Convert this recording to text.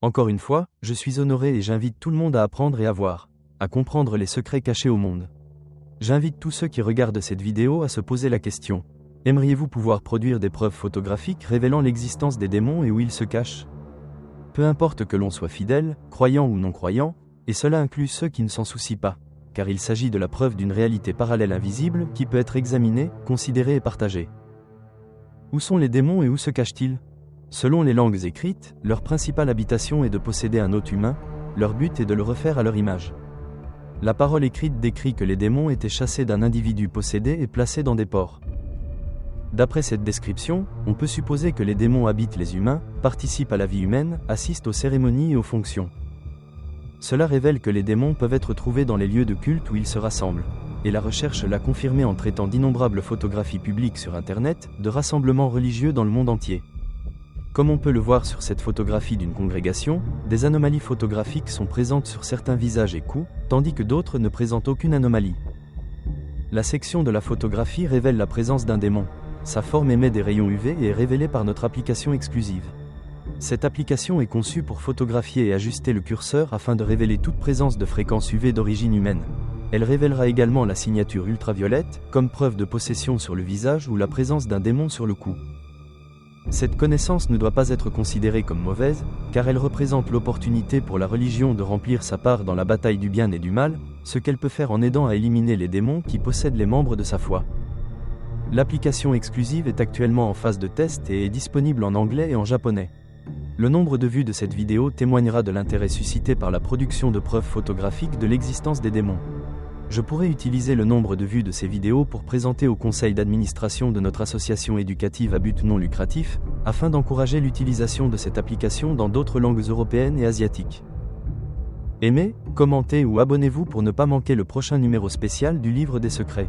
Encore une fois, je suis honoré et j'invite tout le monde à apprendre et à voir, à comprendre les secrets cachés au monde. J'invite tous ceux qui regardent cette vidéo à se poser la question. Aimeriez-vous pouvoir produire des preuves photographiques révélant l'existence des démons et où ils se cachent? Peu importe que l'on soit fidèle, croyant ou non croyant, et cela inclut ceux qui ne s'en soucient pas, car il s'agit de la preuve d'une réalité parallèle invisible qui peut être examinée, considérée et partagée. Où sont les démons et où se cachent-ils? Selon les langues écrites, leur principale habitation est de posséder un hôte humain, leur but est de le refaire à leur image. La parole écrite décrit que les démons étaient chassés d'un individu possédé et placés dans des porcs. D'après cette description, on peut supposer que les démons habitent les humains, participent à la vie humaine, assistent aux cérémonies et aux fonctions. Cela révèle que les démons peuvent être trouvés dans les lieux de culte où ils se rassemblent. Et la recherche l'a confirmé en traitant d'innombrables photographies publiques sur Internet, de rassemblements religieux dans le monde entier. Comme on peut le voir sur cette photographie d'une congrégation, des anomalies photographiques sont présentes sur certains visages et cous, tandis que d'autres ne présentent aucune anomalie. La section de la photographie révèle la présence d'un démon. Sa forme émet des rayons UV et est révélée par notre application exclusive. Cette application est conçue pour photographier et ajuster le curseur afin de révéler toute présence de fréquences UV d'origine humaine. Elle révélera également la signature ultraviolette, comme preuve de possession sur le visage ou la présence d'un démon sur le cou. Cette connaissance ne doit pas être considérée comme mauvaise, car elle représente l'opportunité pour la religion de remplir sa part dans la bataille du bien et du mal, ce qu'elle peut faire en aidant à éliminer les démons qui possèdent les membres de sa foi. L'application exclusive est actuellement en phase de test et est disponible en anglais et en japonais. Le nombre de vues de cette vidéo témoignera de l'intérêt suscité par la production de preuves photographiques de l'existence des démons. Je pourrais utiliser le nombre de vues de ces vidéos pour présenter au conseil d'administration de notre association éducative à but non lucratif, afin d'encourager l'utilisation de cette application dans d'autres langues européennes et asiatiques. Aimez, commentez ou abonnez-vous pour ne pas manquer le prochain numéro spécial du Livre des Secrets.